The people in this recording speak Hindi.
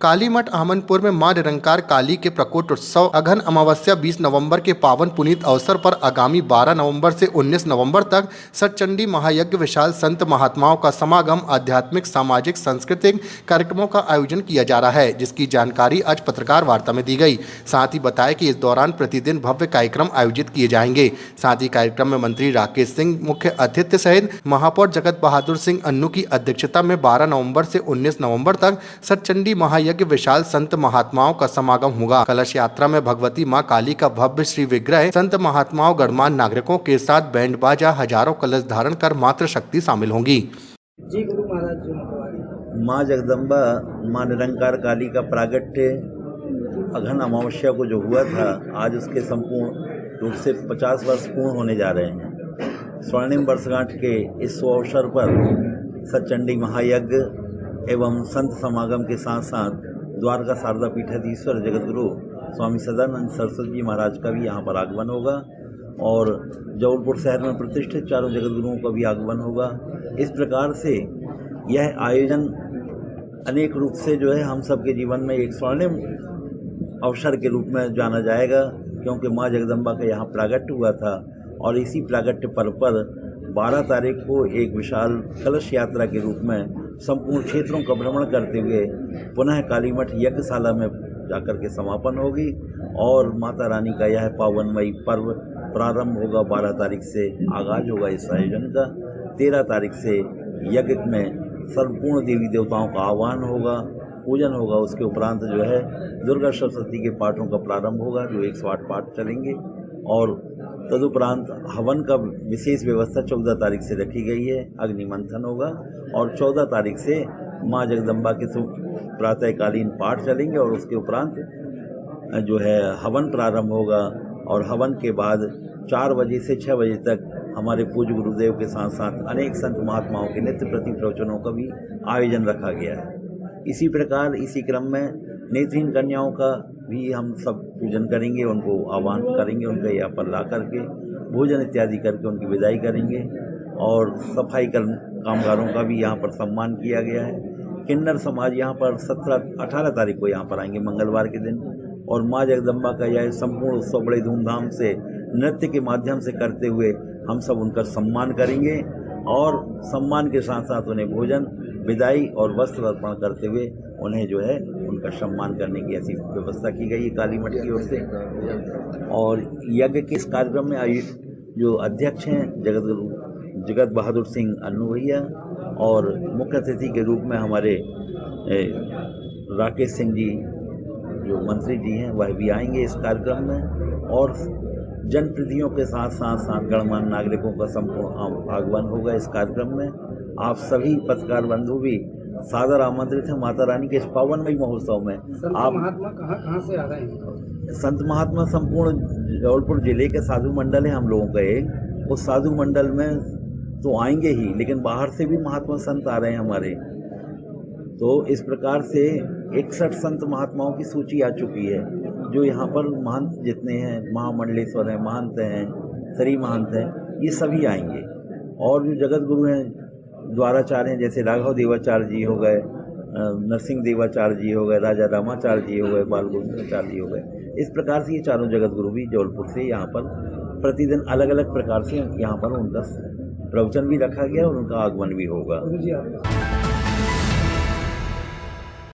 कालीमठ आहमनपुर में मां निरंकार काली के प्रकोट उत्सव अघन अमावस्या 20 नवंबर के पावन पुनीत अवसर पर आगामी 12 नवंबर से 19 नवंबर तक सतचंडी महायज्ञ विशाल संत महात्माओं का समागम आध्यात्मिक सामाजिक सांस्कृतिक कार्यक्रमों का आयोजन किया जा रहा है, जिसकी जानकारी आज पत्रकार वार्ता में दी गई। साथ ही बताया कि इस दौरान प्रतिदिन भव्य कार्यक्रम आयोजित किए जाएंगे। साथ ही कार्यक्रम में मंत्री राकेश सिंह मुख्य अतिथि सहित महापौर जगत बहादुर सिंह अन्नू की अध्यक्षता में 12 नवंबर से 19 नवंबर तक सतचंडी महायज्ञ विशाल संत महात्माओं का समागम होगा। कलश यात्रा में भगवती मां काली का भव्य श्री विग्रह, संत महात्माओं गणमान्य नागरिकों के साथ बैंड बाजा, हजारों कलश धारण कर मातृ शक्ति शामिल होंगी। जी गुरु महाराज जी। माँ जगदम्बा माँ निरंकार काली का प्रागट्य अघन अमावस्या को जो हुआ था, आज उसके संपूर्ण रूप से 50 वर्ष पूर्ण होने जा रहे हैं। स्वर्णिम वर्षगांठ के इस अवसर पर सतचंडी महायज्ञ एवं संत समागम के साथ साथ द्वारका शारदा पीठाधीश्वर जगतगुरु स्वामी सदानंद सरस्वती जी महाराज का भी यहाँ पर आगमन होगा और जबलपुर शहर में प्रतिष्ठित चारों जगतगुरुओं का भी आगमन होगा। इस प्रकार से यह आयोजन अनेक रूप से जो है हम सबके जीवन में एक स्वर्णिम अवसर के रूप में जाना जाएगा, क्योंकि माँ जगदम्बा का यहाँ प्रागट्य हुआ था और इसी प्रागट्य पर्व पर 12 तारीख को एक विशाल कलश यात्रा के रूप में संपूर्ण क्षेत्रों का भ्रमण करते हुए पुनः कालीमठ यज्ञशाला में जाकर के समापन होगी और माता रानी का यह पावनमयी पर्व प्रारंभ होगा। 12 तारीख से आगाज होगा इस आयोजन का। 13 तारीख से यज्ञ में संपूर्ण देवी देवताओं का आह्वान होगा, पूजन होगा। उसके उपरांत जो है दुर्गा सप्तशती के पाठों का प्रारंभ होगा, जो 108 पाठ चलेंगे और तदुपरांत हवन का विशेष व्यवस्था 14 तारीख से रखी गई है। अग्नि मंथन होगा और 14 तारीख से माँ जगदम्बा के प्रातःकालीन पाठ चलेंगे और उसके उपरांत जो है हवन प्रारंभ होगा और हवन के बाद 4 बजे से 6 बजे तक हमारे पूज्य गुरुदेव के साथ साथ अनेक संत महात्माओं के नित्य प्रति प्रवचनों का भी आयोजन रखा गया है। इसी प्रकार इसी क्रम में नेत्रहीन कन्याओं का भी हम सब पूजन करेंगे, उनको आह्वान करेंगे, उनके यहाँ पर ला करके भोजन इत्यादि करके उनकी विदाई करेंगे और सफाई कामगारों का भी यहाँ पर सम्मान किया गया है। किन्नर समाज यहाँ पर 18 तारीख को यहाँ पर आएंगे मंगलवार के दिन और माँ जगदम्बा का यह संपूर्ण उत्सव बड़े धूमधाम से नृत्य के माध्यम से करते हुए हम सब उनका सम्मान करेंगे और सम्मान के साथ साथ उन्हें भोजन, विदाई और वस्त्र अर्पण करते हुए उन्हें जो है उनका सम्मान करने की ऐसी व्यवस्था की गई है कालीमठ की ओर से। और यज्ञ के इस कार्यक्रम में जो अध्यक्ष हैं जगत बहादुर सिंह अन्नू भैया और मुख्य अतिथि के रूप में हमारे राकेश सिंह जी जो मंत्री जी हैं वह भी आएंगे इस कार्यक्रम में और जनप्रतिनिधियों के साथ साथ गणमान्य नागरिकों का संपूर्ण आगमन होगा इस कार्यक्रम में। आप सभी पत्रकार बंधु भी सादर आमंत्रित हैं माता रानी के इस पावनमयी महोत्सव में। आप महात्मा कहाँ से आ रहे हैं? संत महात्मा संपूर्ण जबलपुर जिले के साधु मंडल है हम लोगों का एक, उस साधु मंडल में तो आएंगे ही, लेकिन बाहर से भी महात्मा संत आ रहे हैं हमारे। तो इस प्रकार से 61 संत महात्माओं की सूची आ चुकी है, जो यहाँ पर महंत जितने हैं, महामंडलेश्वर हैं, महंत हैं, श्री महंत हैं, ये सभी आएंगे। और जो जगत गुरु हैं, द्वाराचार्य हैं, जैसे राघव देवाचार्य जी हो गए, नरसिंह देवाचार्य जी हो गए, राजा रामाचार्य जी हो गए, बाल गोविंदाचार्य जी हो गए। इस प्रकार से ये चारों जगत गुरु भी जबलपुर से यहाँ पर प्रतिदिन अलग अलग प्रकार से यहाँ पर उनका प्रवचन भी रखा गया और उनका आगमन भी होगा।